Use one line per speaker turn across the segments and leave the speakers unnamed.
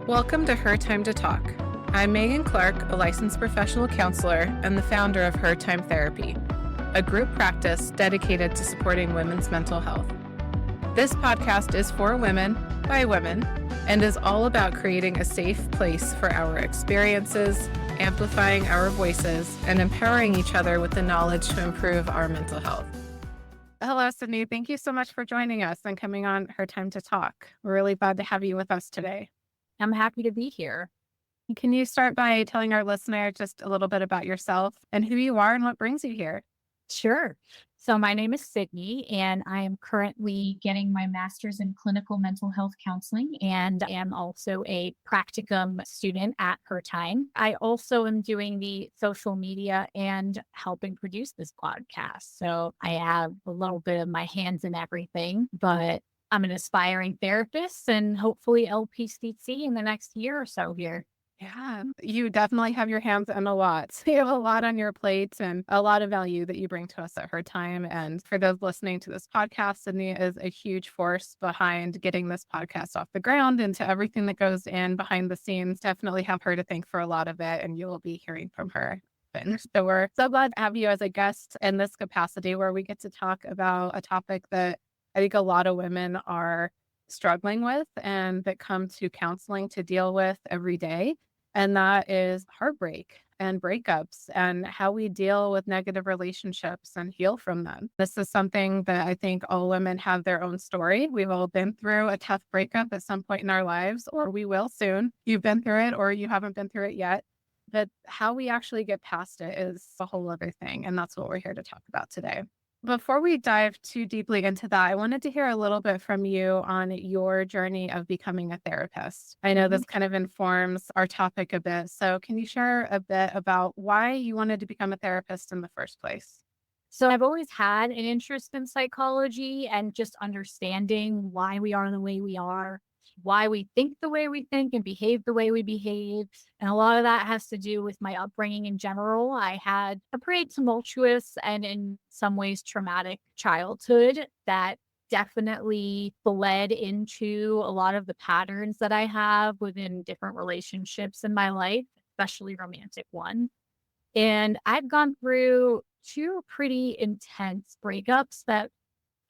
Welcome to Her Time to Talk. I'm Megan Clark, a licensed professional counselor and the founder of Her Time Therapy, a group practice dedicated to supporting women's mental health. This podcast is for women, by women, and is all about creating a safe place for our experiences, amplifying our voices, and empowering each other with the knowledge to improve our mental health. Hello, Sydney. Thank you so much for joining us and coming on Her Time to Talk. We're really glad to have you with us today.
I'm happy to be here.
Can you start by telling our listener just a little bit about yourself and who you are and what brings you here?
Sure. So my name is Sydney, and I am currently getting my master's in clinical mental health counseling, and am also a practicum student at Her Time. I also am doing the social media and helping produce this podcast. So I have a little bit of my hands in everything, but I'm an aspiring therapist and hopefully LPCC in the next year or so here.
Yeah, you definitely have your hands in a lot. So you have a lot on your plate and a lot of value that you bring to us at Her Time. And for those listening to this podcast, Sydney is a huge force behind getting this podcast off the ground and to everything that goes in behind the scenes. Definitely have her to thank for a lot of it, and you will be hearing from her. So we're so glad to have you as a guest in this capacity where we get to talk about a topic that I think a lot of women are struggling with and that come to counseling to deal with every day. And that is heartbreak and breakups and how we deal with negative relationships and heal from them. This is something that I think all women have their own story. We've all been through a tough breakup at some point in our lives, or we will soon. You've been through it or you haven't been through it yet. But how we actually get past it is a whole other thing. And that's what we're here to talk about today. Before we dive too deeply into that, I wanted to hear a little bit from you on your journey of becoming a therapist. I know this kind of informs our topic a bit. So can you share a bit about why you wanted to become a therapist in the first place?
So I've always had an interest in psychology and just understanding why we are the way we are, why we think the way we think and behave the way we behave. And a lot of that has to do with my upbringing in general. I had a pretty tumultuous and in some ways traumatic childhood that definitely bled into a lot of the patterns that I have within different relationships in my life, especially romantic ones. And I've gone through two pretty intense breakups that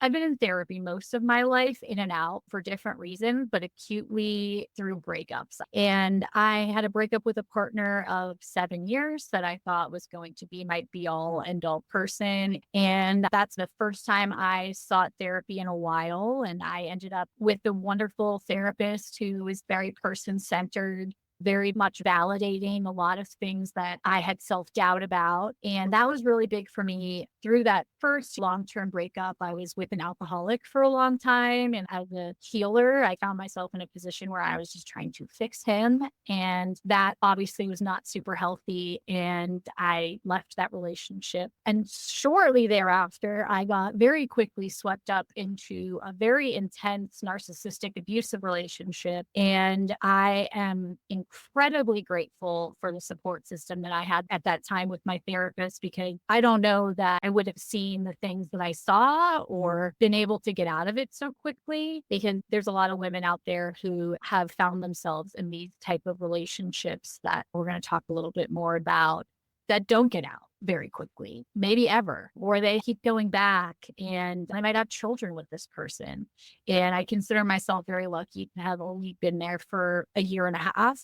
I've been in therapy most of my life, in and out for different reasons, but acutely through breakups. And I had a breakup with a partner of 7 years that I thought was going to be my be all end all person. And that's the first time I sought therapy in a while. And I ended up with a wonderful therapist who was very person centered, very much validating a lot of things that I had self-doubt about. And that was really big for me. Through that first long-term breakup, I was with an alcoholic for a long time. And as a healer, I found myself in a position where I was just trying to fix him. And that obviously was not super healthy. And I left that relationship. And shortly thereafter, I got very quickly swept up into a very intense narcissistic abusive relationship. And I am incredibly grateful for the support system that I had at that time with my therapist, because I don't know that I would have seen the things that I saw or been able to get out of it so quickly, because there's a lot of women out there who have found themselves in these type of relationships that we're going to talk a little bit more about, that don't get out very quickly, maybe ever, or they keep going back, and I might have children with this person. And I consider myself very lucky to have only been there for a year and a half.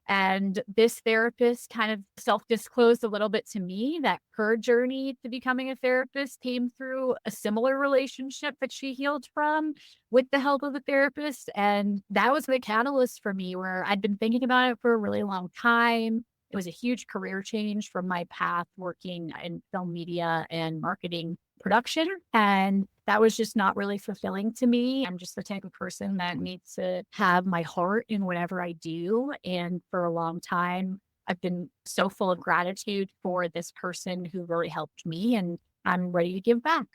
And this therapist kind of self-disclosed a little bit to me that her journey to becoming a therapist came through a similar relationship that she healed from with the help of a therapist. And that was the catalyst for me, where I'd been thinking about it for a really long time. It was a huge career change from my path working in film media and marketing production. And that was just not really fulfilling to me. I'm just the type of person that needs to have my heart in whatever I do. And for a long time, I've been so full of gratitude for this person who really helped me, and I'm ready to give back.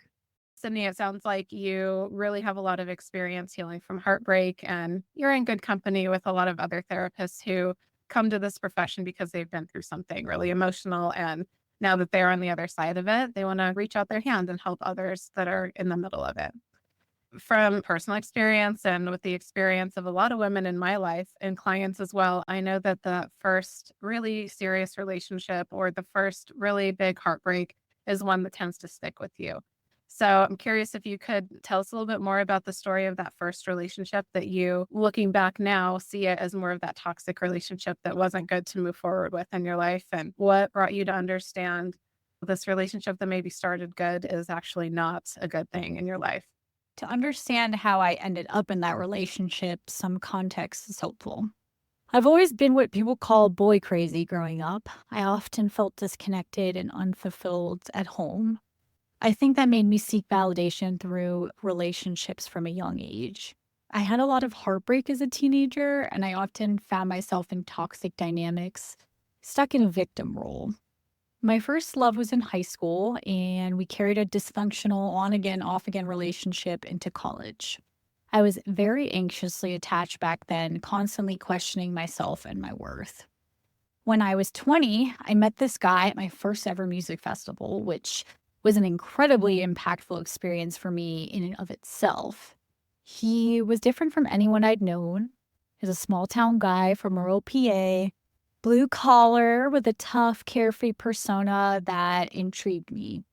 Sydney, it sounds like you really have a lot of experience healing from heartbreak, and you're in good company with a lot of other therapists who come to this profession because they've been through something really emotional. And now that they're on the other side of it, they want to reach out their hand and help others that are in the middle of it. From personal experience and with the experience of a lot of women in my life and clients as well, I know that the first really serious relationship or the first really big heartbreak is one that tends to stick with you. So I'm curious if you could tell us a little bit more about the story of that first relationship that you, looking back now, see it as more of that toxic relationship that wasn't good to move forward with in your life, and what brought you to understand this relationship that maybe started good is actually not a good thing in your life.
To understand how I ended up in that relationship, some context is helpful. I've always been what people call boy crazy growing up. I often felt disconnected and unfulfilled at home. I think that made me seek validation through relationships from a young age. I had a lot of heartbreak as a teenager, and I often found myself in toxic dynamics, stuck in a victim role. My first love was in high school, and we carried a dysfunctional on again, off again relationship into college. I was very anxiously attached back then, constantly questioning myself and my worth. When I was 20, I met this guy at my first ever music festival, which was an incredibly impactful experience for me in and of itself. He was different from anyone I'd known. He's a small town guy from rural PA, blue collar with a tough, carefree persona that intrigued me.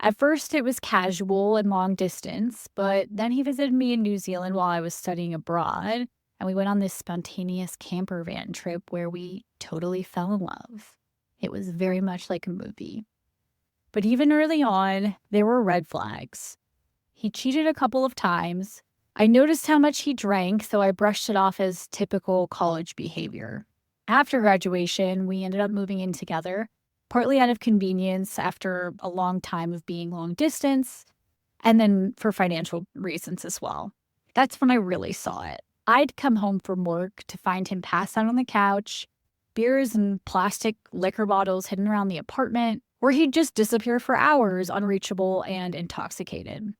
At first, it was casual and long distance, but then he visited me in New Zealand while I was studying abroad, and we went on this spontaneous camper van trip where we totally fell in love. It was very much like a movie. But even early on, there were red flags. He cheated a couple of times. I noticed how much he drank, so I brushed it off as typical college behavior. After graduation, we ended up moving in together, partly out of convenience after a long time of being long distance, and then for financial reasons as well. That's when I really saw it. I'd come home from work to find him passed out on the couch, beers and plastic liquor bottles hidden around the apartment, or he'd just disappear for hours, unreachable and intoxicated.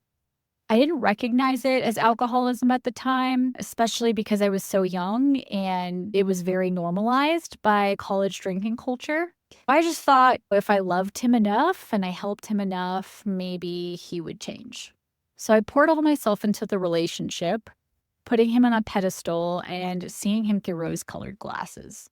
I didn't recognize it as alcoholism at the time, especially because I was so young and it was very normalized by college drinking culture. I just thought if I loved him enough and I helped him enough, maybe he would change. So I poured all myself into the relationship, putting him on a pedestal and seeing him through rose-colored glasses.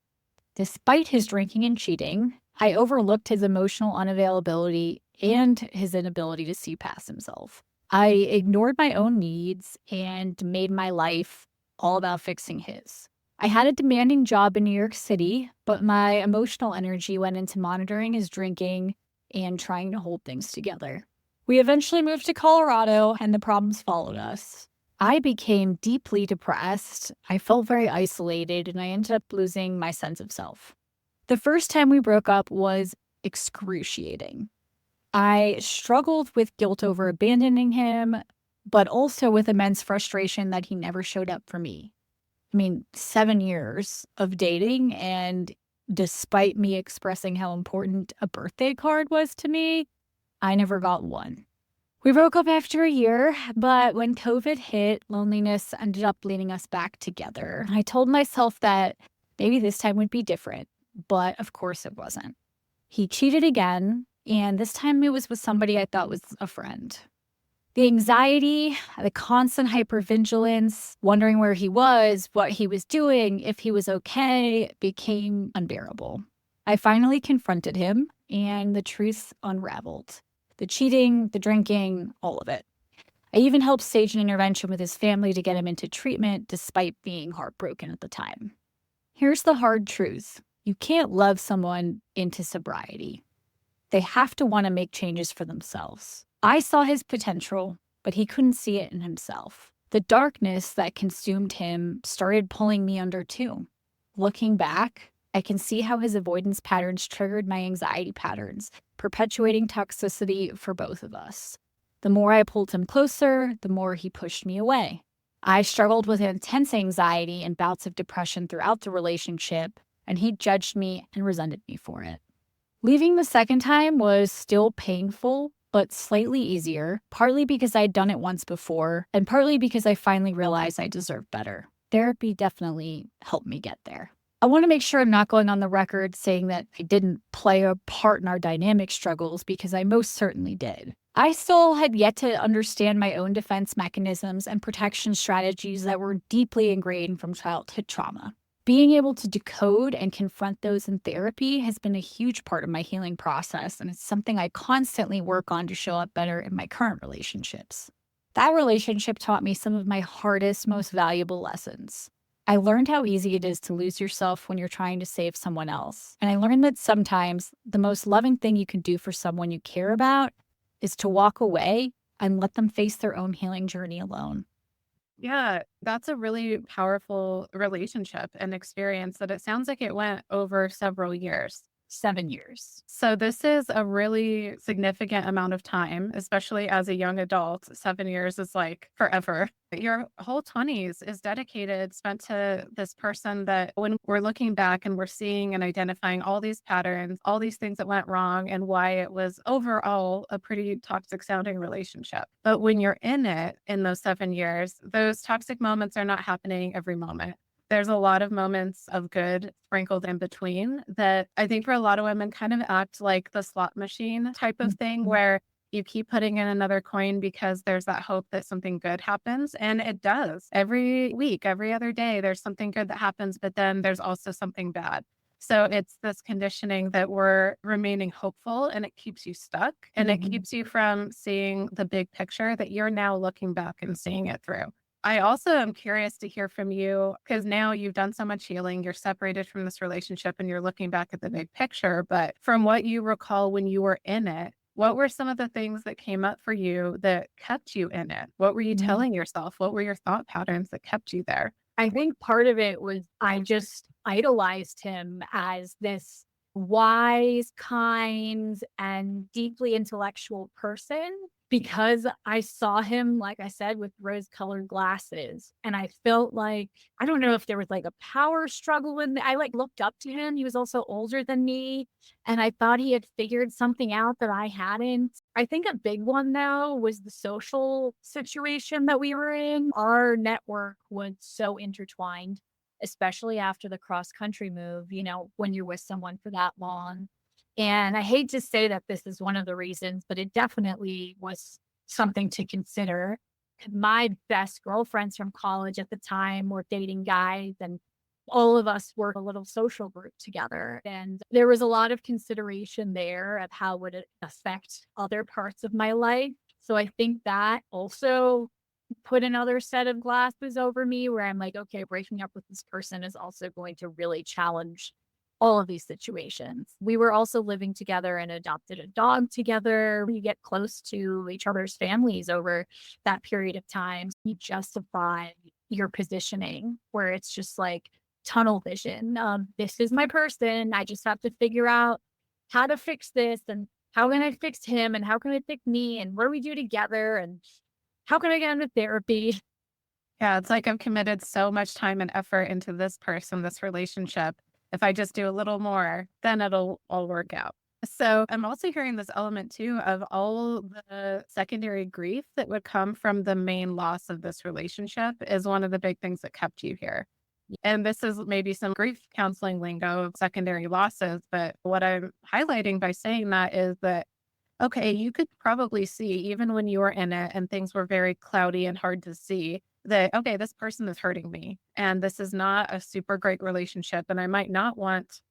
Despite his drinking and cheating, I overlooked his emotional unavailability and his inability to see past himself. I ignored my own needs and made my life all about fixing his. I had a demanding job in New York City, but my emotional energy went into monitoring his drinking and trying to hold things together. We eventually moved to Colorado, and the problems followed us. I became deeply depressed. I felt very isolated, and I ended up losing my sense of self. The first time we broke up was excruciating. I struggled with guilt over abandoning him, but also with immense frustration that he never showed up for me. 7 years of dating, and despite me expressing how important a birthday card was to me, I never got one. We broke up after a year, but when COVID hit, loneliness ended up leading us back together. I told myself that maybe this time would be different, but of course it wasn't. He cheated again, and this time it was with somebody I thought was a friend. The anxiety, the constant hypervigilance, wondering where he was, what he was doing, if he was okay, became unbearable. I finally confronted him, and the truth unraveled. The cheating, the drinking, all of it. I even helped stage an intervention with his family to get him into treatment despite being heartbroken at the time. Here's the hard truth. You can't love someone into sobriety. They have to want to make changes for themselves. I saw his potential, but he couldn't see it in himself. The darkness that consumed him started pulling me under too. Looking back, I can see how his avoidance patterns triggered my anxiety patterns, perpetuating toxicity for both of us. The more I pulled him closer, the more he pushed me away. I struggled with intense anxiety and bouts of depression throughout the relationship, and he judged me and resented me for it. Leaving the second time was still painful, but slightly easier, partly because I'd done it once before, and partly because I finally realized I deserved better. Therapy definitely helped me get there. I want to make sure I'm not going on the record saying that I didn't play a part in our dynamic struggles, because I most certainly did. I still had yet to understand my own defense mechanisms and protection strategies that were deeply ingrained from childhood trauma. Being able to decode and confront those in therapy has been a huge part of my healing process, and it's something I constantly work on to show up better in my current relationships. That relationship taught me some of my hardest, most valuable lessons. I learned how easy it is to lose yourself when you're trying to save someone else. And I learned that sometimes the most loving thing you can do for someone you care about is to walk away and let them face their own healing journey alone.
Yeah, that's a really powerful relationship and experience that it sounds like it went over several years.
7 years.
So this is a really significant amount of time, especially as a young adult. 7 years is like forever. Your whole 20s is dedicated, spent to this person that when we're looking back and we're seeing and identifying all these patterns, all these things that went wrong and why it was overall a pretty toxic sounding relationship. But when you're in it in those 7 years, those toxic moments are not happening every moment. There's a lot of moments of good sprinkled in between that I think for a lot of women kind of act like the slot machine type of thing
Mhm.
where you keep putting in another coin because there's that hope that something good happens. And it does. Every week, every other day, there's something good that happens, but then there's also something bad. So it's this conditioning that we're remaining hopeful and it keeps you stuck and it
Mhm.
keeps you from seeing the big picture that you're now looking back and seeing it through. I also am curious to hear from you because now you've done so much healing, you're separated from this relationship and you're looking back at the big picture. But from what you recall when you were in it, what were some of the things that came up for you that kept you in it? What were you
Mhm.
telling yourself? What were your thought patterns that kept you there?
I think part of it was I just idolized him as this wise, kind, and deeply intellectual person because I saw him, like I said, with rose colored glasses. And I felt like, I don't know if there was like a power struggle I like looked up to him. He was also older than me. And I thought he had figured something out that I hadn't. I think a big one, though, was the social situation that we were in. Our network was so intertwined, especially after the cross country move, when you're with someone for that long. And I hate to say that this is one of the reasons, but it definitely was something to consider. My best girlfriends from college at the time were dating guys, and all of us were a little social group together. And there was a lot of consideration there of how would it affect other parts of my life. So I think that also put another set of glasses over me where I'm like, okay, breaking up with this person is also going to really challenge all of these situations. We were also living together and adopted a dog together. We get close to each other's families over that period of time. You justify your positioning where it's just like tunnel vision. This is my person. I just have to figure out how to fix this and how can I fix him and how can I fix me and what do we do together and how can I get into therapy?
Yeah, it's like I've committed so much time and effort into this person, this relationship. If I just do a little more, then it'll all work out. So I'm also hearing this element too of all the secondary grief that would come from the main loss of this relationship is one of the big things that kept you here. And this is maybe some grief counseling lingo of secondary losses. But what I'm highlighting by saying that is that okay, you could probably see even when you were in it and things were very cloudy and hard to see that, okay, this person is hurting me and this is not a super great relationship. And I might not want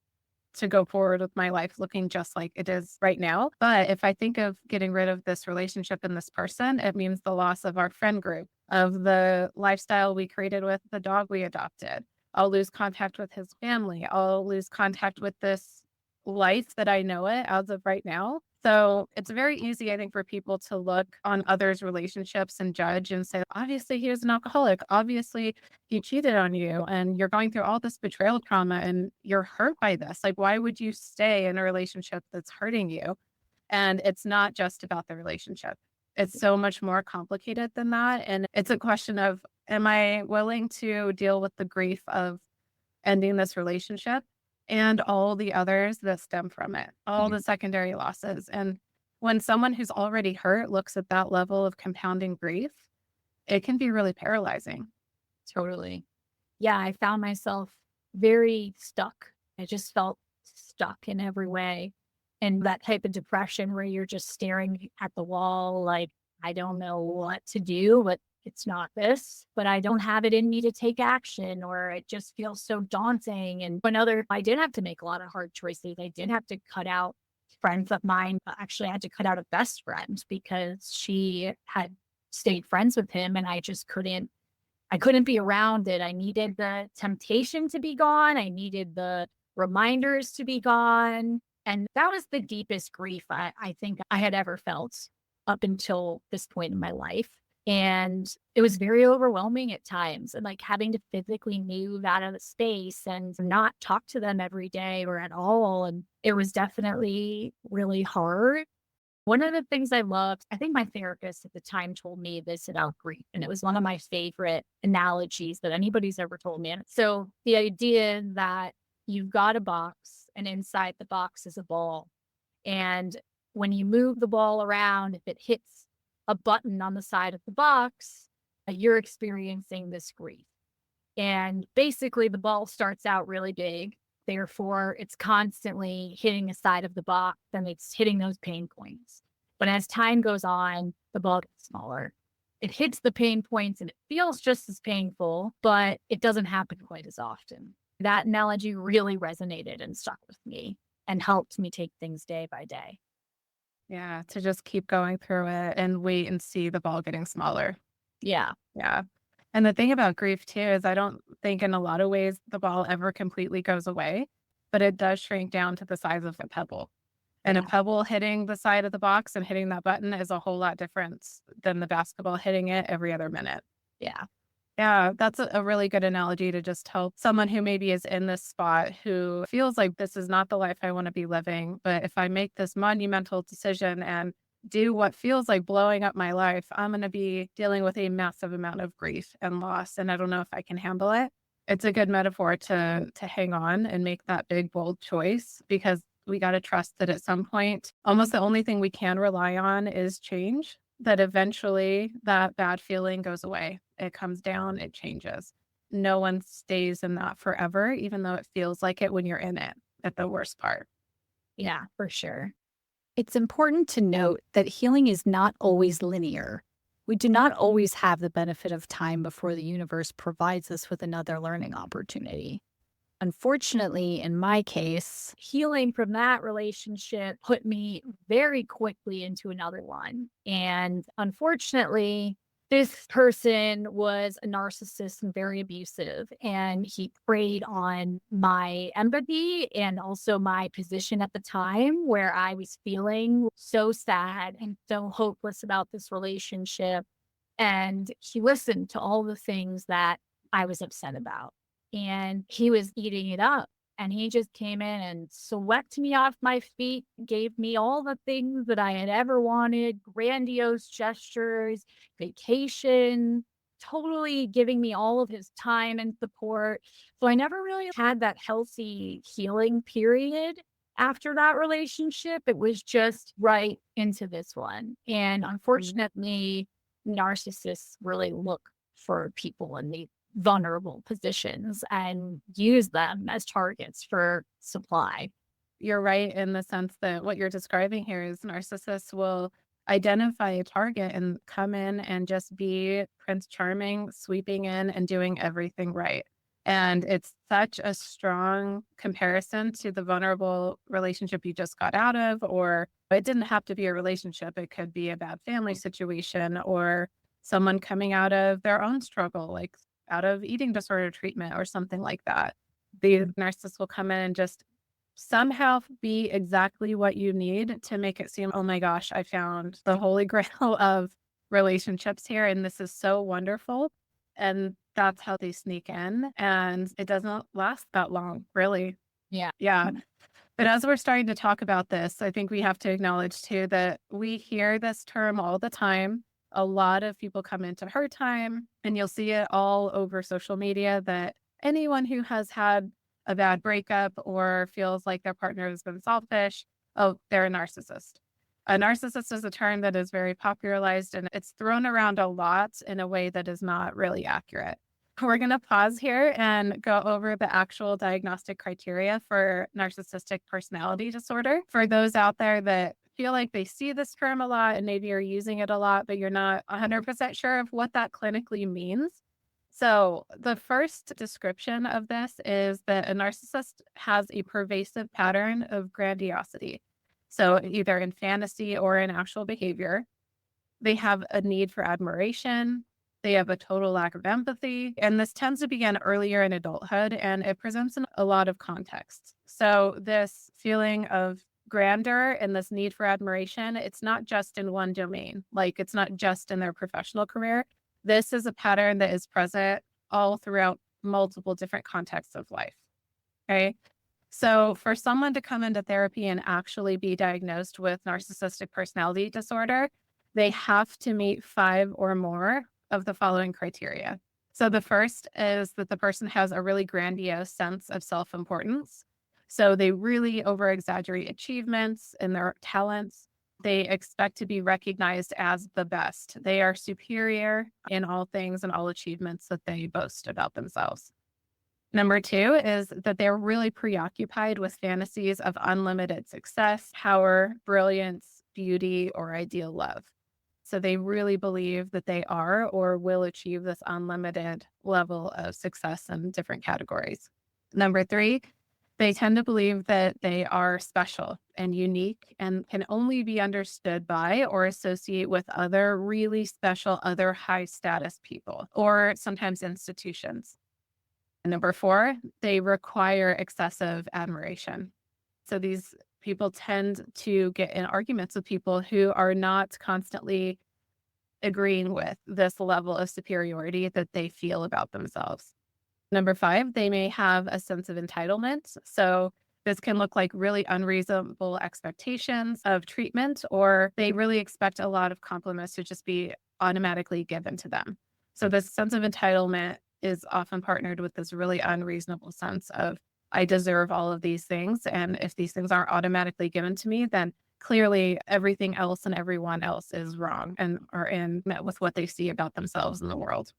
to go forward with my life looking just like it is right now. But if I think of getting rid of this relationship and this person, it means the loss of our friend group, of the lifestyle we created with the dog we adopted. I'll lose contact with his family. I'll lose contact with this life that I know it as of right now. So it's very easy, I think, for people to look on others' relationships and judge and say, obviously, he was an alcoholic. Obviously, he cheated on you and you're going through all this betrayal trauma and you're hurt by this. Like, why would you stay in a relationship that's hurting you? And it's not just about the relationship. It's so much more complicated than that. And it's a question of, am I willing to deal with the grief of ending this relationship and all the others that stem from it, all the secondary losses? And when someone who's already hurt looks at that level of compounding grief, it can be really paralyzing.
Totally. Yeah, I found myself very stuck. I just felt stuck in every way. and that type of depression where you're just staring at the wall, like, I don't know what to do, but it's not this, but I don't have it in me to take action, or it just feels so daunting. And I did have to make a lot of hard choices. I did have to cut out friends of mine. Actually, I had to cut out a best friend because she had stayed friends with him and I couldn't be around it. I needed the temptation to be gone. I needed the reminders to be gone. And that was the deepest grief I think I had ever felt up until this point in my life. And it was very overwhelming at times. And like having to physically move out of the space and not talk to them every day or at all. And it was definitely really hard. One of the things I loved, I think my therapist at the time told me this about grief, and it was one of my favorite analogies that anybody's ever told me. And so the idea that you've got a box and inside the box is a ball. And when you move the ball around, if it hits a button on the side of the box, you're experiencing this grief. And basically, the ball starts out really big. Therefore, it's constantly hitting the side of the box and it's hitting those pain points. But as time goes on, the ball gets smaller. It hits the pain points and it feels just as painful, but it doesn't happen quite as often. That analogy really resonated and stuck with me and helped me take things day by day.
Yeah, to just keep going through it and wait and see the ball getting smaller.
Yeah.
Yeah. And the thing about grief too is I don't think in a lot of ways the ball ever completely goes away, but it does shrink down to the size of a pebble. And a
Yeah.
pebble hitting the side of the box and hitting that button is a whole lot different than the basketball hitting it every other minute.
Yeah.
Yeah, that's a really good analogy to just help someone who maybe is in this spot who feels like this is not the life I want to be living. But if I make this monumental decision and do what feels like blowing up my life, I'm going to be dealing with a massive amount of grief and loss. And I don't know if I can handle it. It's a good metaphor to hang on and make that big, bold choice because we got to trust that at some point, almost the only thing we can rely on is change, that eventually that bad feeling goes away. It comes down, it changes. No one stays in that forever, even though it feels like it when you're in it at the worst part.
Yeah, for sure. It's important to note that healing is not always linear. We do not always have the benefit of time before the universe provides us with another learning opportunity. Unfortunately, in my case, healing from that relationship put me very quickly into another one. And unfortunately, this person was a narcissist and very abusive. And he preyed on my empathy and also my position at the time where I was feeling so sad and so hopeless about this relationship. And he listened to all the things that I was upset about and he was eating it up. And he just came in and swept me off my feet, gave me all the things that I had ever wanted, grandiose gestures, vacation, totally giving me all of his time and support. So I never really had that healthy healing period after that relationship. It was just right into this one. And unfortunately, narcissists really look for people in these vulnerable positions and use them as targets for supply.
You're right in the sense that what you're describing here is narcissists will identify a target and come in and just be Prince Charming, sweeping in and doing everything right. And it's such a strong comparison to the vulnerable relationship you just got out of, or it didn't have to be a relationship. It could be a bad family situation or someone coming out of their own struggle, like out of eating disorder treatment or something like that. The narcissist will come in and just somehow be exactly what you need to make it seem, oh my gosh, I found the holy grail of relationships here. And this is so wonderful. And that's how they sneak in. And it doesn't last that long, really.
Yeah.
Yeah. But as we're starting to talk about this, I think we have to acknowledge too that we hear this term all the time. A lot of people come into her time, and you'll see it all over social media that anyone who has had a bad breakup or feels like their partner has been selfish, oh, they're a narcissist. A narcissist is a term that is very popularized and it's thrown around a lot in a way that is not really accurate. We're going to pause here and go over the actual diagnostic criteria for narcissistic personality disorder. For those out there that feel like they see this term a lot and maybe you're using it a lot, but you're not 100% sure of what that clinically means. So, the first description of this is that a narcissist has a pervasive pattern of grandiosity. So, either in fantasy or in actual behavior, they have a need for admiration. They have a total lack of empathy. And this tends to begin earlier in adulthood and it presents in a lot of contexts. So, this feeling of grandeur and this need for admiration, it's not just in one domain, like it's not just in their professional career. This is a pattern that is present all throughout multiple different contexts of life. Okay. So, for someone to come into therapy and actually be diagnosed with narcissistic personality disorder, they have to meet 5 or more of the following criteria. So, the first is that the person has a really grandiose sense of self importance. So, they really over exaggerate achievements and their talents. They expect to be recognized as the best. They are superior in all things and all achievements that they boast about themselves. Number 2 is that they're really preoccupied with fantasies of unlimited success, power, brilliance, beauty, or ideal love. So they really believe that they are or will achieve this unlimited level of success in different categories. Number 3, they tend to believe that they are special and unique and can only be understood by or associate with other really special, other high status people or sometimes institutions. And number 4, they require excessive admiration. So these people tend to get in arguments with people who are not constantly agreeing with this level of superiority that they feel about themselves. Number 5, they may have a sense of entitlement. So this can look like really unreasonable expectations of treatment, or they really expect a lot of compliments to just be automatically given to them. So this sense of entitlement is often partnered with this really unreasonable sense of, I deserve all of these things. And if these things aren't automatically given to me, then clearly everything else and everyone else is wrong and are in met with what they see about themselves in the world.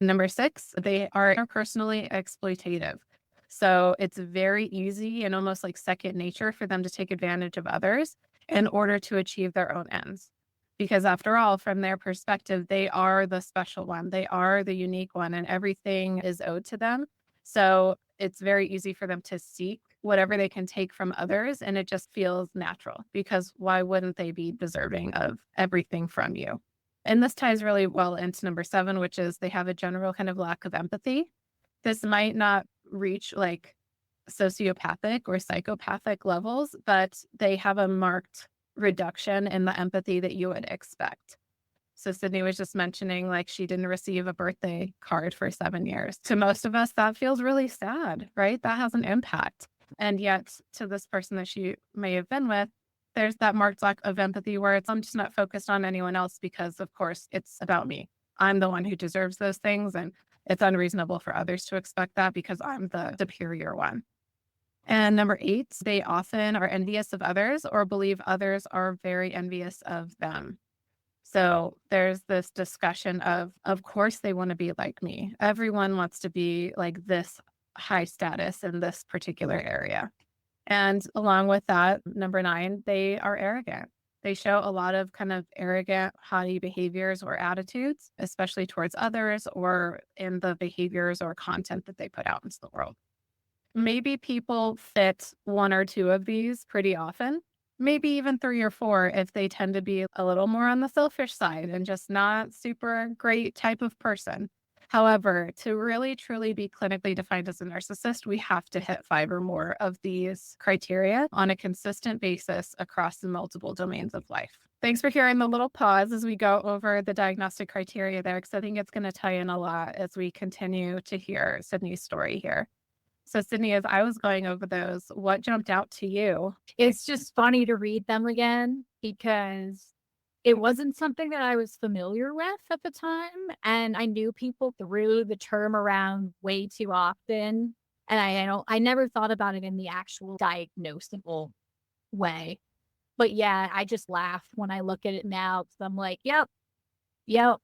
Number 6, they are personally exploitative. So it's very easy and almost like second nature for them to take advantage of others in order to achieve their own ends. Because after all, from their perspective, they are the special one, they are the unique one, and everything is owed to them. So it's very easy for them to seek whatever they can take from others. And it just feels natural because why wouldn't they be deserving of everything from you? And this ties really well into number 7, which is they have a general kind of lack of empathy. This might not reach like sociopathic or psychopathic levels, but they have a marked reduction in the empathy that you would expect. So Sydney was just mentioning like she didn't receive a birthday card for 7 years. To most of us, that feels really sad, right? That has an impact. And yet to this person that she may have been with, there's that marked lack of empathy where I'm just not focused on anyone else because, of course, it's about me. I'm the one who deserves those things. And it's unreasonable for others to expect that because I'm the superior one. And number 8, they often are envious of others or believe others are very envious of them. So there's this discussion of course, they want to be like me. Everyone wants to be like this high status in this particular area. And along with that, number 9, they are arrogant. They show a lot of kind of arrogant, haughty behaviors or attitudes, especially towards others or in the behaviors or content that they put out into the world. Maybe people fit 1 or 2 of these pretty often, maybe even 3 or 4 if they tend to be a little more on the selfish side and just not super great type of person. However, to really truly be clinically defined as a narcissist, we have to hit 5 or more of these criteria on a consistent basis across the multiple domains of life. Thanks for hearing the little pause as we go over the diagnostic criteria there, because I think it's going to tie in a lot as we continue to hear Sydney's story here. So, Sydney, as I was going over those, what jumped out to you?
It's just funny to read them again because it wasn't something that I was familiar with at the time, and I knew people threw the term around way too often, and I never thought about it in the actual diagnosable way. But yeah, I just laugh when I look at it now 'cause I'm like, "Yep, yep,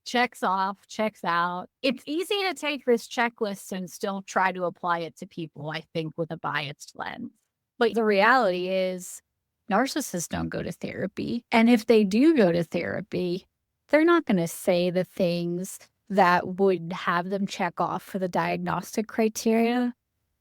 Checks off, checks out. It's easy to take this checklist and still try to apply it to people, I think, with a biased lens. But the reality is, narcissists don't go to therapy. And if they do go to therapy, they're not going to say the things that would have them check off for the diagnostic criteria.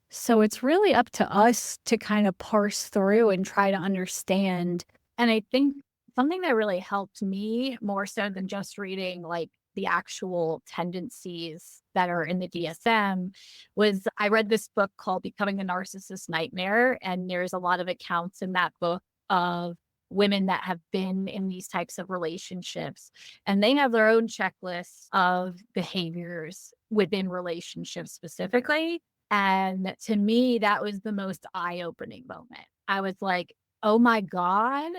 So it's really up to us to kind of parse through and try to understand. And I think something that really helped me more so than just reading like the actual tendencies that are in the DSM was I read this book called Becoming a Narcissist Nightmare. And there's a lot of accounts in that book of women that have been in these types of relationships. And they have their own checklists of behaviors within relationships specifically. And to me, that was the most eye-opening moment. I was like, "Oh my god,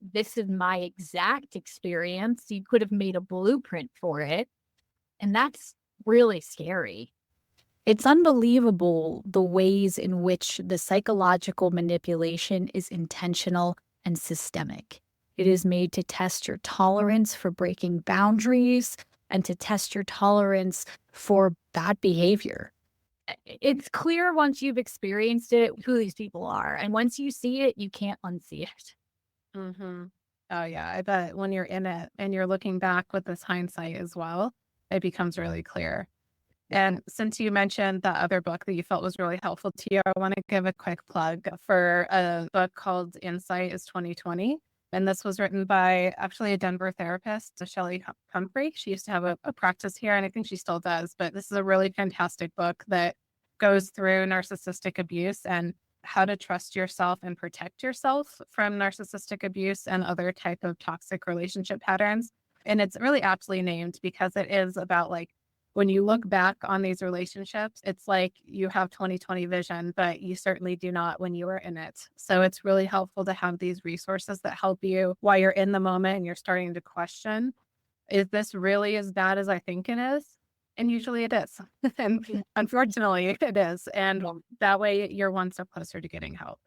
this is my exact experience. You could have made a blueprint for it." And that's really scary. It's unbelievable the ways in which the psychological manipulation is intentional and systemic. It is made to test your tolerance for breaking boundaries and to test your tolerance for bad behavior. It's clear once you've experienced it who these people are, and once you see it, you can't unsee it.
Hmm. Oh, yeah. I bet when you're in it and you're looking back with this hindsight as well, it becomes really clear. And since you mentioned the other book that you felt was really helpful to you, I want to give a quick plug for a book called Insight is 2020. And this was written by actually a Denver therapist, Shelley Humphrey. She used to have a practice here, and I think she still does. But this is a really fantastic book that goes through narcissistic abuse and how to trust yourself and protect yourself from narcissistic abuse and other type of toxic relationship patterns. And it's really aptly named because it is about like when you look back on these relationships, it's like you have 2020 vision, but you certainly do not when you were in it. So it's really helpful to have these resources that help you while you're in the moment and you're starting to question, is this really as bad as I think it is? And usually it is. And
Yeah.
unfortunately, it is. And
Yeah.
that way you're one step closer to getting help.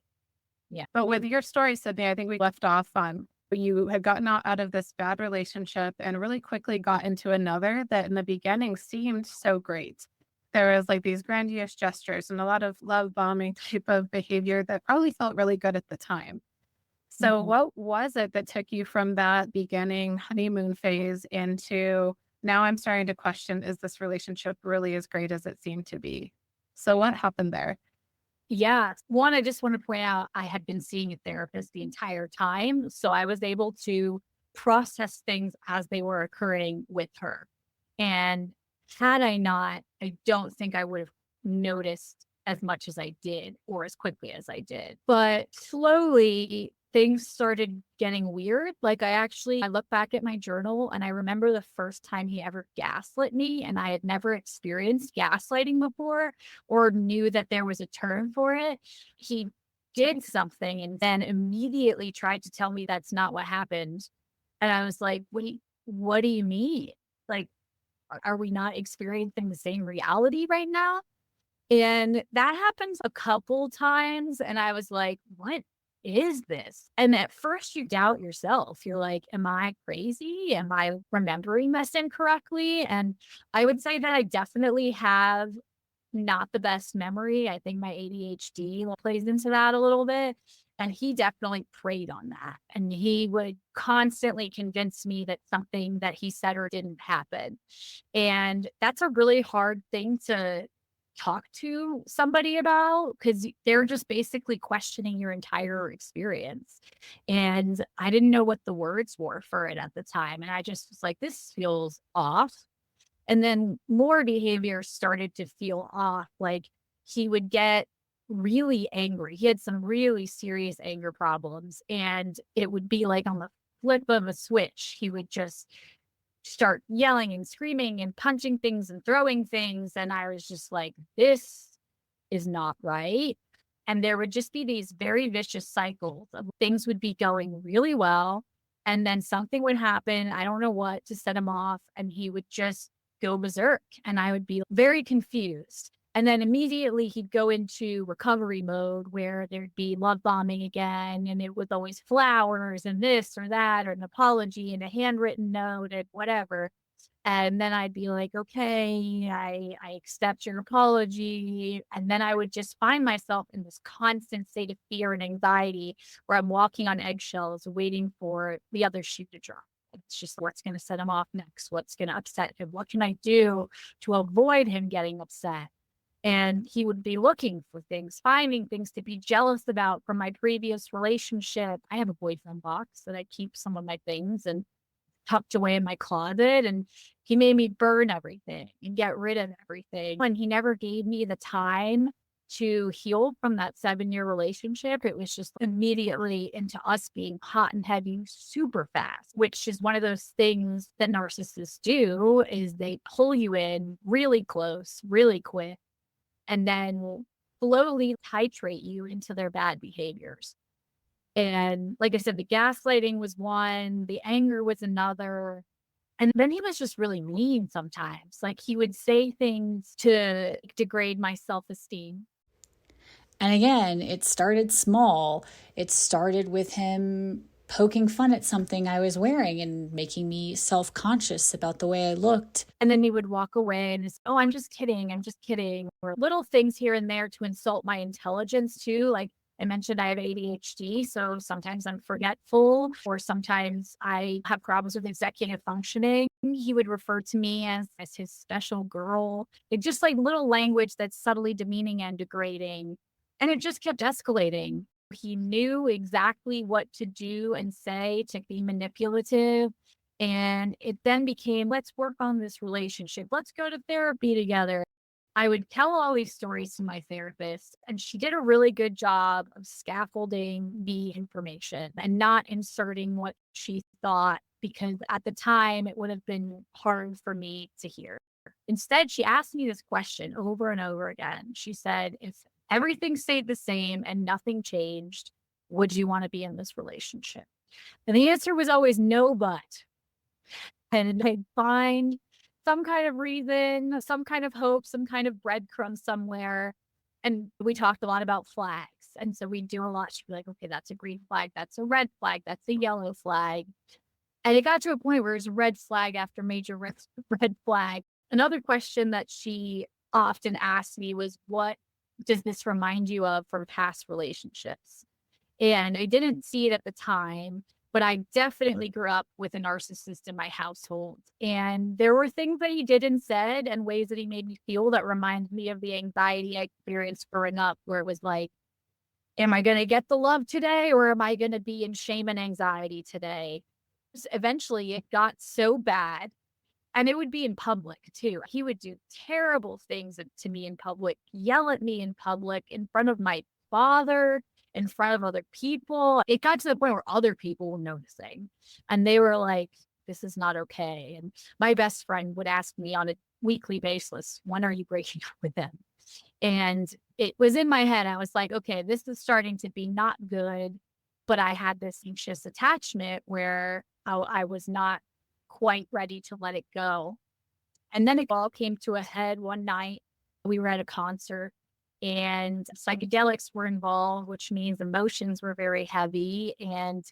Yeah.
But with your story, Sydney, I think we left off on you had gotten out of this bad relationship and really quickly got into another that in the beginning seemed so great. There was like these grandiose gestures and a lot of love bombing type of behavior that probably felt really good at the time. So,
Mhm.
what was it that took you from that beginning honeymoon phase into now I'm starting to question, is this relationship really as great as it seemed to be? So, what happened there?
Yeah. One, I just want to point out I had been seeing a therapist the entire time. So I was able to process things as they were occurring with her. And had I not, I don't think I would have noticed as much as I did or as quickly as I did. But slowly things started getting weird. Like I look back at my journal and I remember the first time he ever gaslit me, and I had never experienced gaslighting before or knew that there was a term for it. He did something and then immediately tried to tell me that's not what happened. And I was like, wait, what do you mean? Like, are we not experiencing the same reality right now? And that happens a couple times. And I was like, what is this? And at first you doubt yourself. You're like, am I crazy? Am I remembering this incorrectly? And I would say that I definitely have not the best memory. I think my ADHD plays into that a little bit. And he definitely preyed on that. And he would constantly convince me that something that he said or didn't happen. And that's a really hard thing to talk to somebody about because they're just basically questioning your entire experience. And I didn't know what the words were for it at the time. And I just was like, this feels off. And then more behavior started to feel off. Like he would get really angry. He had some really serious anger problems. And it would be like on the flip of a switch, he would just start yelling and screaming and punching things and throwing things. And I was just like, this is not right. And there would just be these very vicious cycles of things would be going really well. And then something would happen. I don't know what to set him off. And he would just go berserk. And I would be very confused. And then immediately he'd go into recovery mode where there'd be love bombing again. And it was always flowers and this or that, or an apology and a handwritten note and whatever. And then I'd be like, okay, I accept your apology. And then I would just find myself in this constant state of fear and anxiety where I'm walking on eggshells, waiting for the other shoe to drop. It's just what's going to set him off next? What's going to upset him? What can I do to avoid him getting upset? And he would be looking for things, finding things to be jealous about from my previous relationship. I have a boyfriend box that I keep some of my things and tucked away in my closet, and he made me burn everything and get rid of everything. And he never gave me the time to heal from that 7-year relationship. It was just immediately into us being hot and heavy super fast, which is one of those things that narcissists do is they pull you in really close, really quick, and then slowly titrate you into their bad behaviors. And like I said, the gaslighting was one, the anger was another. And then he was just really mean sometimes. Like he would say things to degrade my self esteem.
And again, it started small. It started with him poking fun at something I was wearing and making me self conscious about the way I looked.
And then he would walk away and just, oh, I'm just kidding. I'm just kidding. Or little things here and there to insult my intelligence too. Like I mentioned, I have ADHD. So sometimes I'm forgetful, or sometimes I have problems with executive functioning. He would refer to me as his special girl. It just like little language that's subtly demeaning and degrading. And it just kept escalating. He knew exactly what to do and say to be manipulative. And it then became, let's work on this relationship. Let's go to therapy together. I would tell all these stories to my therapist, and she did a really good job of scaffolding the information and not inserting what she thought, because at the time it would have been hard for me to hear. Instead, she asked me this question over and over again. She said, if everything stayed the same and nothing changed, would you want to be in this relationship? And the answer was always no, but. And I'd find some kind of reason, some kind of hope, some kind of breadcrumb somewhere. And we talked a lot about flags. And so we do a lot. She'd be like, okay, that's a green flag. That's a red flag. That's a yellow flag. And it got to a point where it was a red flag after major red flag. Another question that she often asked me was, what does this remind you of from past relationships? And I didn't see it at the time, but I definitely grew up with a narcissist in my household. And there were things that he did and said and ways that he made me feel that reminded me of the anxiety I experienced growing up, where it was like, am I going to get the love today, or am I going to be in shame and anxiety today? Eventually, it got so bad, and it would be in public too. He would do terrible things to me in public, yell at me in public, in front of my father, in front of other people. It got to the point where other people were noticing, and they were like, this is not okay. And my best friend would ask me on a weekly basis, when are you breaking up with them? And it was in my head. I was like, okay, this is starting to be not good. But I had this anxious attachment where I was not quite ready to let it go. And then it all came to a head one night. We were at a concert and psychedelics were involved, which means emotions were very heavy. And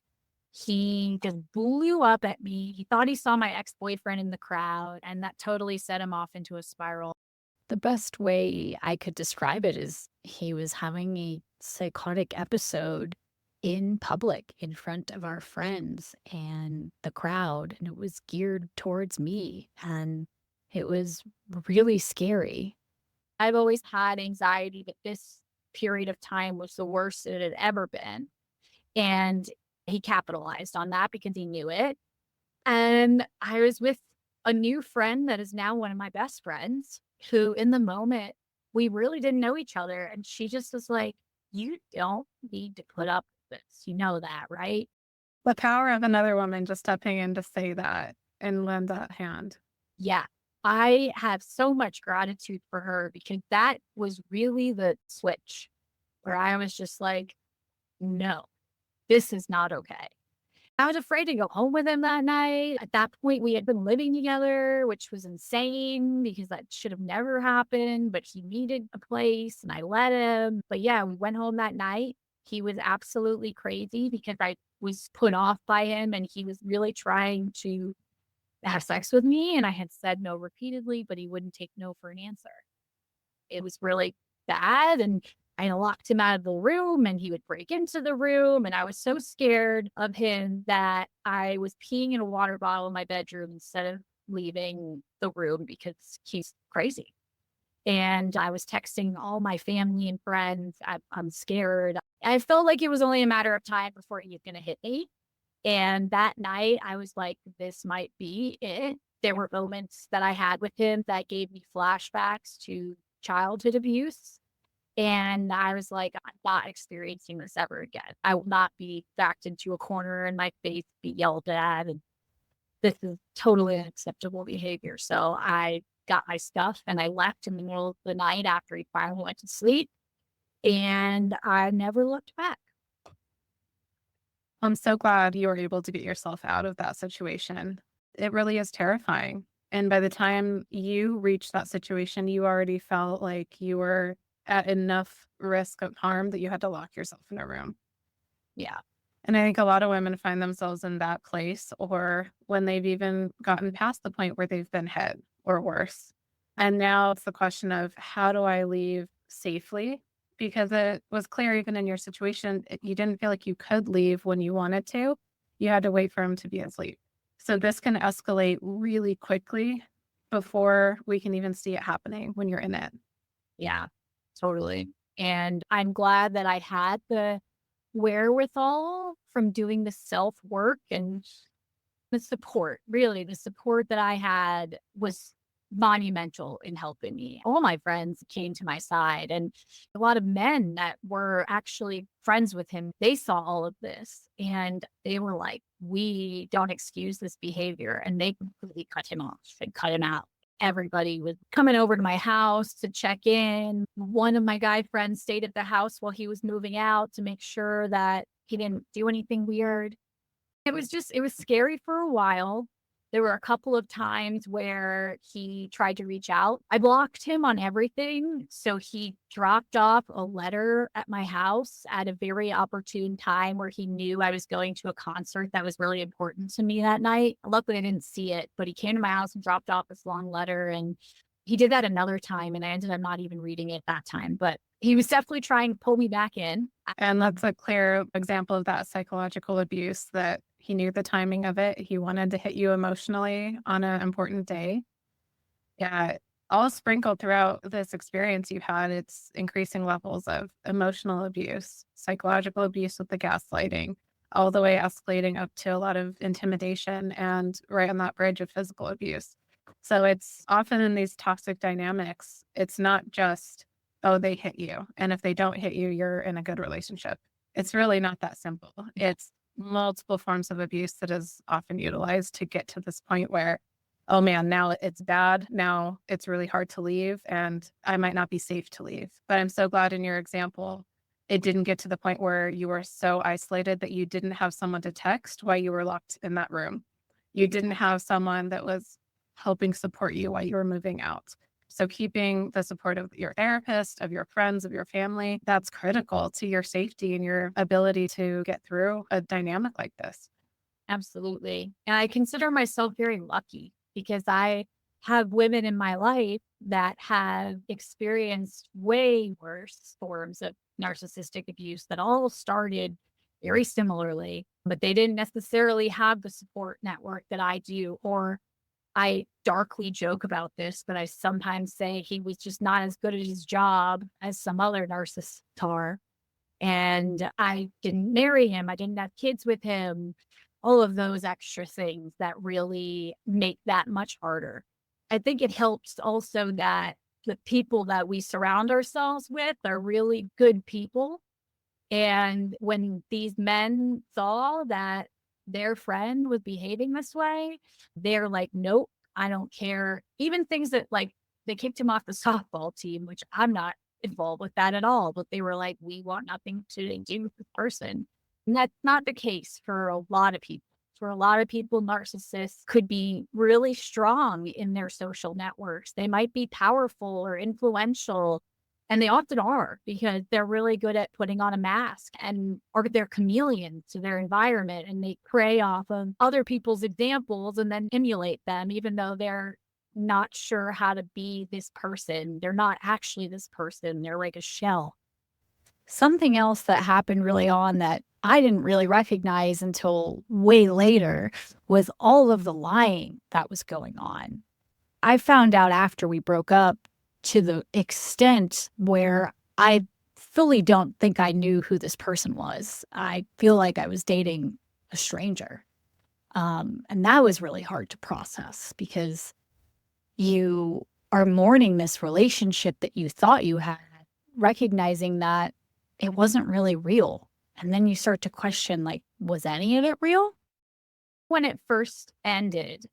he just blew up at me. He thought he saw my ex boyfriend in the crowd, and that totally set him off into a spiral.
The best way I could describe it is he was having a psychotic episode in public in front of our friends and the crowd, and it was geared towards me, and it was really scary.
I've always had anxiety, but this period of time was the worst it had ever been. And he capitalized on that because he knew it. And I was with a new friend that is now one of my best friends, who in the moment, we really didn't know each other. And she just was like, you don't need to put up with this. You know that, right?
The power of another woman just stepping in to say that and lend that hand.
Yeah. I have so much gratitude for her, because that was really the switch where I was just like, no, this is not okay. I was afraid to go home with him that night. At that point, we had been living together, which was insane because that should have never happened. But he needed a place and I let him. But yeah, we went home that night. He was absolutely crazy because I was put off by him, and he was really trying to have sex with me. And I had said no repeatedly, but he wouldn't take no for an answer. It was really bad. And I locked him out of the room and he would break into the room. And I was so scared of him that I was peeing in a water bottle in my bedroom instead of leaving the room because he's crazy. And I was texting all my family and friends. I'm scared. I felt like it was only a matter of time before he was going to hit me. And that night, I was like, this might be it. There were moments that I had with him that gave me flashbacks to childhood abuse. And I was like, I'm not experiencing this ever again. I will not be backed into a corner and my face be yelled at. And this is totally unacceptable behavior. So I got my stuff and I left in the middle of the night after he finally went to sleep. And I never looked back.
I'm so glad you were able to get yourself out of that situation. It really is terrifying. And by the time you reached that situation, you already felt like you were at enough risk of harm that you had to lock yourself in a room.
Yeah.
And I think a lot of women find themselves in that place, or when they've even gotten past the point where they've been hit or worse. And now it's the question of, how do I leave safely? Because it was clear, even in your situation, you didn't feel like you could leave when you wanted to. You had to wait for him to be asleep. So this can escalate really quickly before we can even see it happening when you're in it.
Yeah, totally. And I'm glad that I had the wherewithal from doing the self work and the support. Really, the support that I had was monumental in helping me. All my friends came to my side, and a lot of men that were actually friends with him, they saw all of this and they were like, we don't excuse this behavior. And they completely cut him off and cut him out. Everybody was coming over to my house to check in. One of my guy friends stayed at the house while he was moving out to make sure that he didn't do anything weird. It was scary for a while. There were a couple of times where he tried to reach out. I blocked him on everything. So he dropped off a letter at my house at a very opportune time where he knew I was going to a concert that was really important to me that night. Luckily, I didn't see it, but he came to my house and dropped off this long letter. And he did that another time. And I ended up not even reading it that time. But he was definitely trying to pull me back in.
And that's a clear example of that psychological abuse, that he knew the timing of it. He wanted to hit you emotionally on an important day. Yeah, all sprinkled throughout this experience you've had, it's increasing levels of emotional abuse, psychological abuse with the gaslighting, all the way escalating up to a lot of intimidation and right on that bridge of physical abuse. So it's often in these toxic dynamics, it's not just, oh, they hit you. And if they don't hit you, you're in a good relationship. It's really not that simple. It's multiple forms of abuse that is often utilized to get to this point where, oh man, now it's bad. Now it's really hard to leave and I might not be safe to leave. But I'm so glad in your example, it didn't get to the point where you were so isolated that you didn't have someone to text while you were locked in that room. You didn't have someone that was helping support you while you were moving out. So keeping the support of your therapist, of your friends, of your family, that's critical to your safety and your ability to get through a dynamic like this.
Absolutely. And I consider myself very lucky because I have women in my life that have experienced way worse forms of narcissistic abuse that all started very similarly, but they didn't necessarily have the support network that I do. Or I darkly joke about this, but I sometimes say he was just not as good at his job as some other narcissists are. And I didn't marry him. I didn't have kids with him. All of those extra things that really make that much harder. I think it helps also that the people that we surround ourselves with are really good people. And when these men saw that their friend was behaving this way, they're like, nope, I don't care. Even things that, like, they kicked him off the softball team, which I'm not involved with that at all, but they were like, we want nothing to do with this person. And that's not the case for a lot of people. For a lot of people, narcissists could be really strong in their social networks. They might be powerful or influential, And they often are, because they're really good at putting on a mask, and or they're chameleons to their environment, and they prey off of other people's examples and then emulate them, even though they're not sure how to be this person. They're not actually this person. They're like a shell.
Something else that happened really on that I didn't really recognize until way later was all of the lying that was going on. I found out after we broke up to the extent where I fully don't think I knew who this person was. I feel like I was dating a stranger. And that was really hard to process because you are mourning this relationship that you thought you had, recognizing that it wasn't really real. And then you start to question, like, was any of it real?
When it first ended,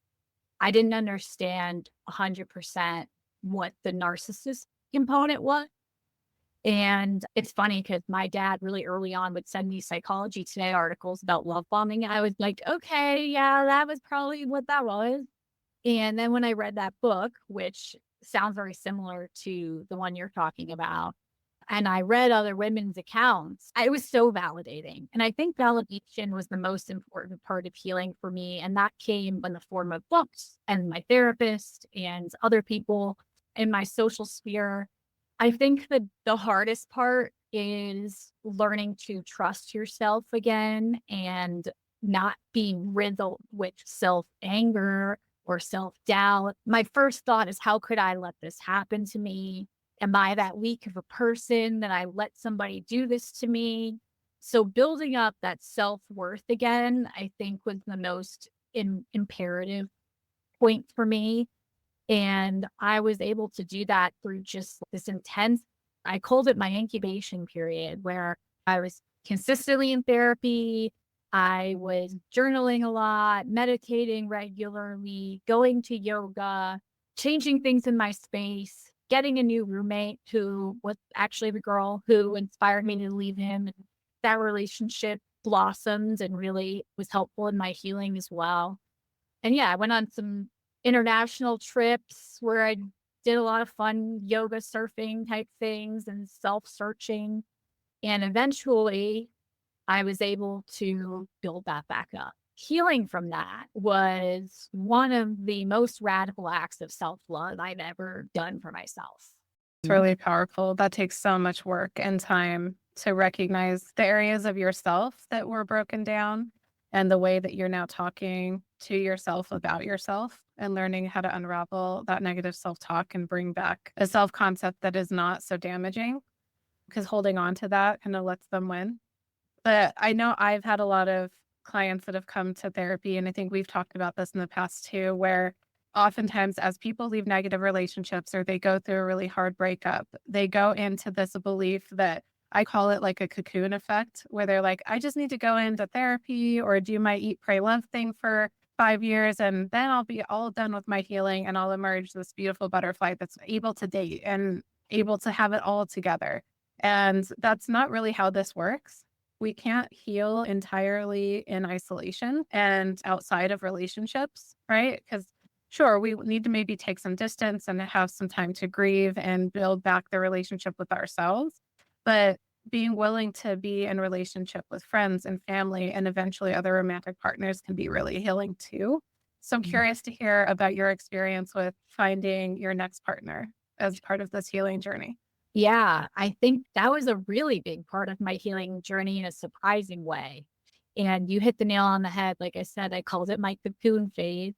I didn't understand 100% what the narcissist component was. And it's funny because my dad really early on would send me Psychology Today articles about love bombing. I was like, okay, yeah, that was probably what that was. And then when I read that book, which sounds very similar to the one you're talking about, and I read other women's accounts, it was so validating. And I think validation was the most important part of healing for me. And that came in the form of books and my therapist and other people in my social sphere. I think that the hardest part is learning to trust yourself again and not being riddled with self anger or self doubt. My first thought is, how could I let this happen to me? Am I that weak of a person that I let somebody do this to me? So, building up that self worth again, I think was the most imperative point for me. And I was able to do that through just this intense, I called it my incubation period, where I was consistently in therapy. I was journaling a lot, meditating regularly, going to yoga, changing things in my space, getting a new roommate who was actually the girl who inspired me to leave him. And that relationship blossomed and really was helpful in my healing as well. And yeah, I went on some international trips where I did a lot of fun yoga, surfing type things and self-searching. And eventually I was able to build that back up. Healing from that was one of the most radical acts of self-love I've ever done for myself.
It's really powerful. That takes so much work and time to recognize the areas of yourself that were broken down and the way that you're now talking to yourself about yourself and learning how to unravel that negative self-talk and bring back a self-concept that is not so damaging, because holding on to that kind of lets them win. But I know I've had a lot of clients that have come to therapy, and I think we've talked about this in the past too, where oftentimes as people leave negative relationships or they go through a really hard breakup, they go into this belief that I call it like a cocoon effect, where they're like, I just need to go into therapy or do my eat, pray, love thing for 5 years, and then I'll be all done with my healing and I'll emerge this beautiful butterfly that's able to date and able to have it all together. And that's not really how this works. We can't heal entirely in isolation and outside of relationships, right? Because sure, we need to maybe take some distance and have some time to grieve and build back the relationship with ourselves. But being willing to be in relationship with friends and family and eventually other romantic partners can be really healing too. So I'm curious to hear about your experience with finding your next partner as part of this healing journey.
Yeah, I think that was a really big part of my healing journey in a surprising way. And you hit the nail on the head. Like I said, I called it my cocoon phase.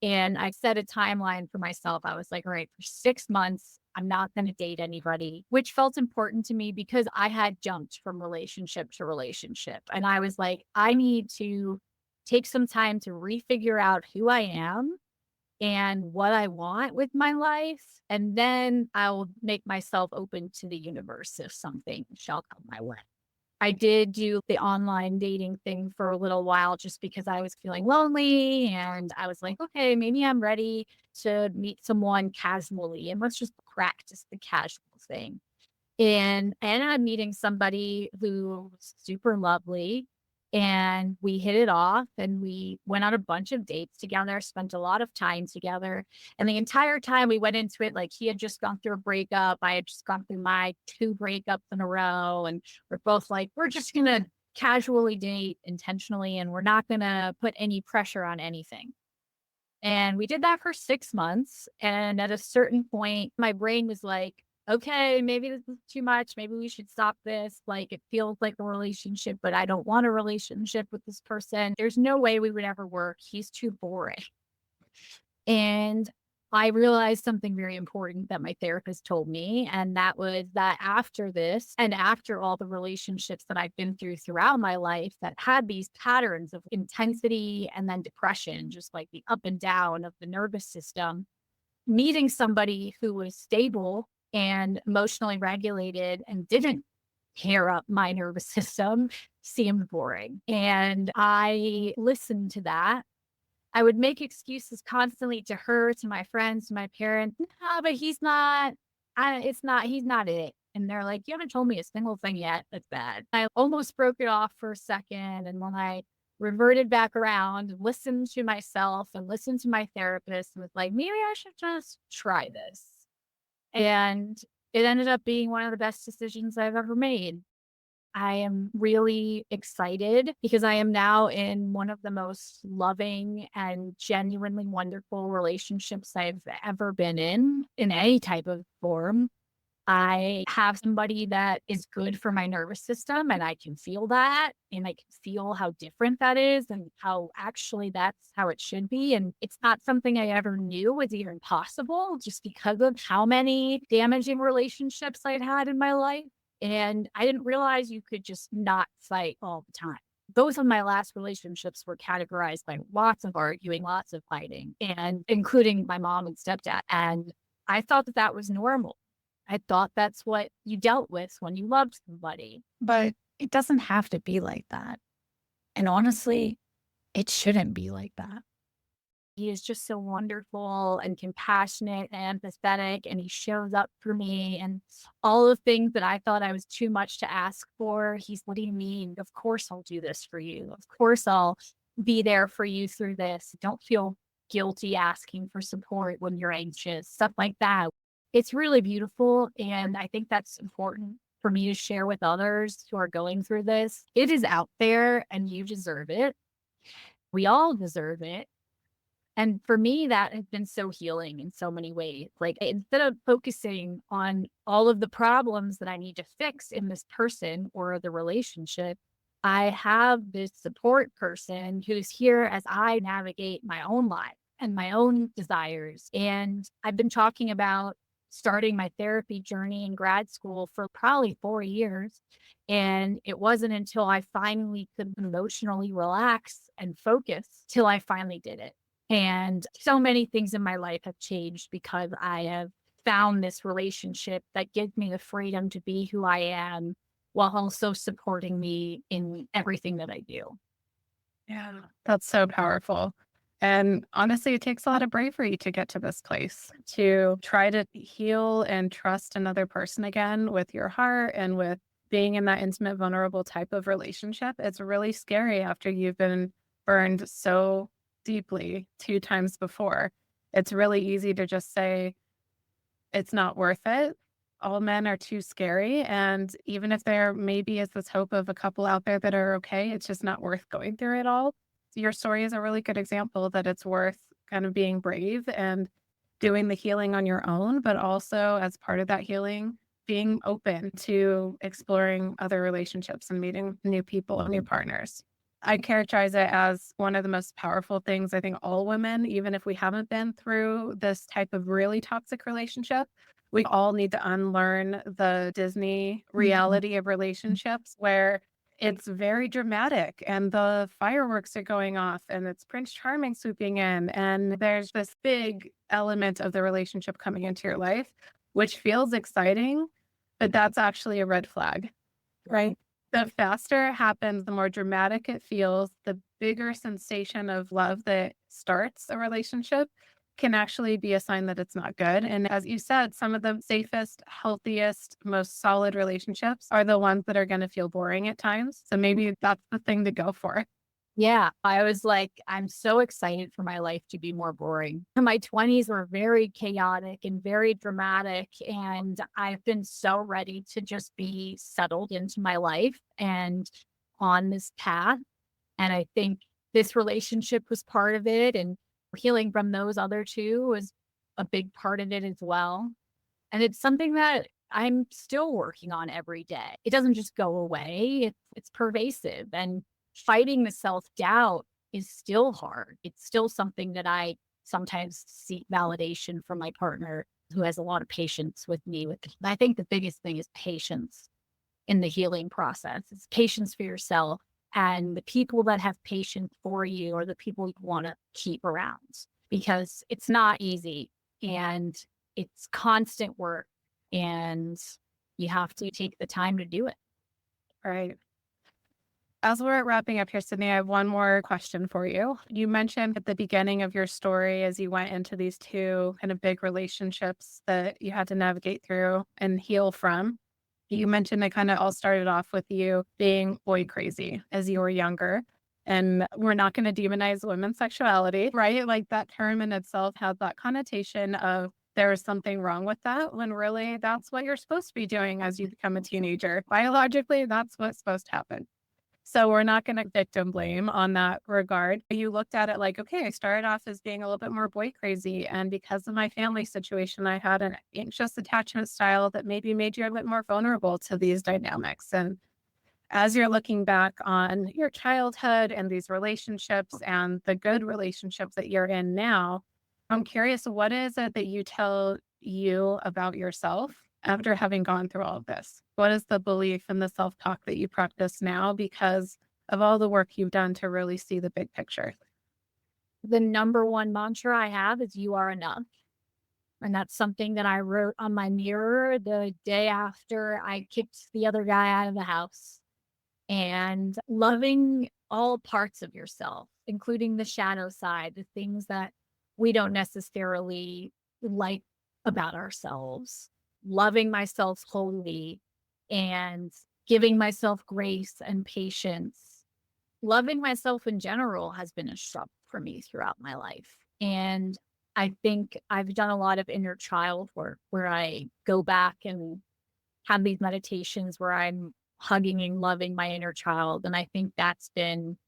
And I set a timeline for myself. I was like, all right, for 6 months, I'm not going to date anybody, which felt important to me because I had jumped from relationship to relationship. And I was like, I need to take some time to refigure out who I am and what I want with my life. And then I'll make myself open to the universe if something shall come my way. I did do the online dating thing for a little while just because I was feeling lonely and I was like, okay, maybe I'm ready to meet someone casually and let's just practice the casual thing. And I ended up meeting somebody who was super lovely. And we hit it off and we went on a bunch of dates together, spent a lot of time together. And the entire time we went into it, like he had just gone through a breakup. I had just gone through my 2 breakups in a row. And we're both like, we're just going to casually date intentionally and we're not going to put any pressure on anything. And we did that for 6 months. And at a certain point, my brain was like, okay, maybe this is too much. Maybe we should stop this. Like, it feels like a relationship, but I don't want a relationship with this person. There's no way we would ever work. He's too boring. And I realized something very important that my therapist told me. And that was that after this, and after all the relationships that I've been through throughout my life that had these patterns of intensity and then depression, just like the up and down of the nervous system, meeting somebody who was stable and emotionally regulated and didn't tear up my nervous system seemed boring. And I listened to that. I would make excuses constantly to her, to my friends, to my parents. No, but he's not, he's not it. And they're like, you haven't told me a single thing yet. That's bad. I almost broke it off for a second. And when I reverted back around, listened to myself and listened to my therapist and was like, maybe I should just try this. And it ended up being one of the best decisions I've ever made. I am really excited because I am now in one of the most loving and genuinely wonderful relationships I've ever been in any type of form. I have somebody that is good for my nervous system, and I can feel that, and I can feel how different that is, and how actually that's how it should be. And it's not something I ever knew was even possible just because of how many damaging relationships I'd had in my life. And I didn't realize you could just not fight all the time. Both of my last relationships were categorized by lots of arguing, lots of fighting, and including my mom and stepdad. And I thought that that was normal. I thought that's what you dealt with when you loved somebody.
But it doesn't have to be like that. And honestly, it shouldn't be like that.
He is just so wonderful and compassionate and empathetic, and he shows up for me. And all the things that I thought I was too much to ask for, he's letting me, of course, I'll do this for you. Of course, I'll be there for you through this. Don't feel guilty asking for support when you're anxious, stuff like that. It's really beautiful. And I think that's important for me to share with others who are going through this. It is out there and you deserve it. We all deserve it. And for me, that has been so healing in so many ways. Like, instead of focusing on all of the problems that I need to fix in this person or the relationship, I have this support person who's here as I navigate my own life and my own desires. And I've been talking about starting my therapy journey in grad school for probably 4 years. And it wasn't until I finally could emotionally relax and focus till I finally did it. And so many things in my life have changed because I have found this relationship that gives me the freedom to be who I am while also supporting me in everything that I do.
Yeah, that's so powerful. And honestly, it takes a lot of bravery to get to this place, to try to heal and trust another person again with your heart and with being in that intimate, vulnerable type of relationship. It's really scary after you've been burned so deeply 2 times before. It's really easy to just say, it's not worth it. All men are too scary. And even if there maybe is this hope of a couple out there that are okay, it's just not worth going through it all. Your story is a really good example that it's worth kind of being brave and doing the healing on your own, but also as part of that healing, being open to exploring other relationships and meeting new people and new partners. I characterize it as one of the most powerful things I think all women, even if we haven't been through this type of really toxic relationship, we all need to unlearn the Disney reality of relationships where it's very dramatic and the fireworks are going off and it's Prince Charming swooping in. And there's this big element of the relationship coming into your life, which feels exciting, but that's actually a red flag, right? The faster it happens, the more dramatic it feels, the bigger sensation of love that starts a relationship can actually be a sign that it's not good. And as you said, some of the safest, healthiest, most solid relationships are the ones that are going to feel boring at times. So maybe that's the thing to go for.
Yeah, I was like, I'm so excited for my life to be more boring. My 20s were very chaotic and very dramatic. And I've been so ready to just be settled into my life and on this path. And I think this relationship was part of it. And healing from those other two was a big part of it as well. And it's something that I'm still working on every day. It doesn't just go away, it's pervasive. And fighting the self-doubt is still hard. It's still something that I sometimes seek validation from my partner who has a lot of patience with me. I think the biggest thing is patience in the healing process. It's patience for yourself. And the people that have patience for you are the people you want to keep around, because it's not easy and it's constant work and you have to take the time to do it.
Right. As we're wrapping up here, Sydney, I have one more question for you. You mentioned at the beginning of your story, as you went into these two kind of big relationships that you had to navigate through and heal from, you mentioned it kind of all started off with you being boy crazy as you were younger. And we're not going to demonize women's sexuality, right? Like that term in itself has that connotation of there is something wrong with that, when really that's what you're supposed to be doing as you become a teenager. Biologically, that's what's supposed to happen. So we're not going to victim blame on that regard. You looked at it like, okay, I started off as being a little bit more boy crazy. And because of my family situation, I had an anxious attachment style that maybe made you a bit more vulnerable to these dynamics. And as you're looking back on your childhood and these relationships and the good relationships that you're in now, I'm curious, what is it that you tell you about yourself after having gone through all of this? What is the belief and the self-talk that you practice now because of all the work you've done to really see the big picture?
The number one mantra I have is you are enough. And that's something that I wrote on my mirror the day after I kicked the other guy out of the house. And loving all parts of yourself, including the shadow side, the things that we don't necessarily like about ourselves. Loving myself wholly and giving myself grace and patience. Loving myself in general has been a struggle for me throughout my life. And I think I've done a lot of inner child work where I go back and have these meditations where I'm hugging and loving my inner child. And I think that's been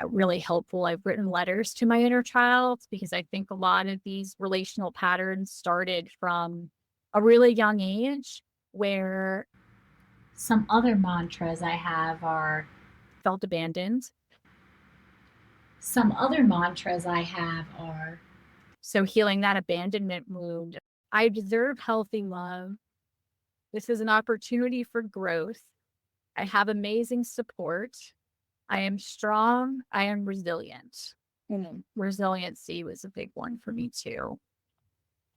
really helpful. I've written letters to my inner child because I think a lot of these relational patterns started from a really young age, where
Some other mantras I have are
felt abandoned.
Some other mantras I have are
So healing that abandonment wound. I deserve healthy love. This is an opportunity for growth. I have amazing support. I am strong. I am resilient. Resiliency was a big one for me too.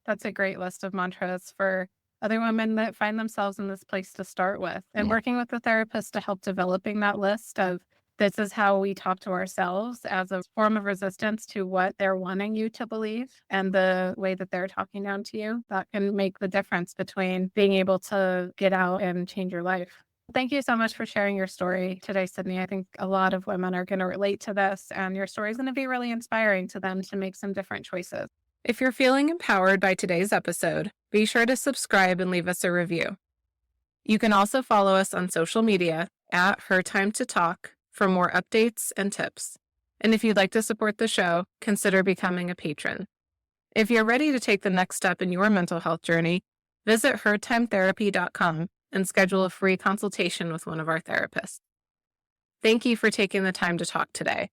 That's a great list of mantras for other women that find themselves in this place to start with. And
Yeah.
working with a therapist to help developing that list of this is how we talk to ourselves as a form of resistance to what they're wanting you to believe and the way that they're talking down to you. That can make the difference between being able to get out and change your life. Thank you so much for sharing your story today, Sydney. I think a lot of women are going to relate to this, and your story is going to be really inspiring to them to make some different choices. If you're feeling empowered by today's episode, be sure to subscribe and leave us a review. You can also follow us on social media at Her Time to Talk for more updates and tips. And if you'd like to support the show, consider becoming a patron. If you're ready to take the next step in your mental health journey, visit hertimetherapy.com and schedule a free consultation with one of our therapists. Thank you for taking the time to talk today.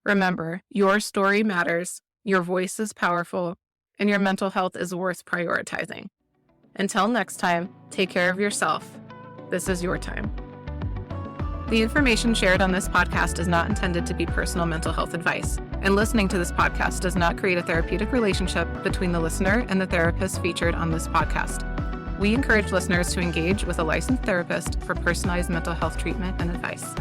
Remember, your story matters, your voice is powerful, and your mental health is worth prioritizing. Until next time, take care of yourself. This is your time. The information shared on this podcast is not intended to be personal mental health advice, and listening to this podcast does not create a therapeutic relationship between the listener and the therapist featured on this podcast. We encourage listeners to engage with a licensed therapist for personalized mental health treatment and advice.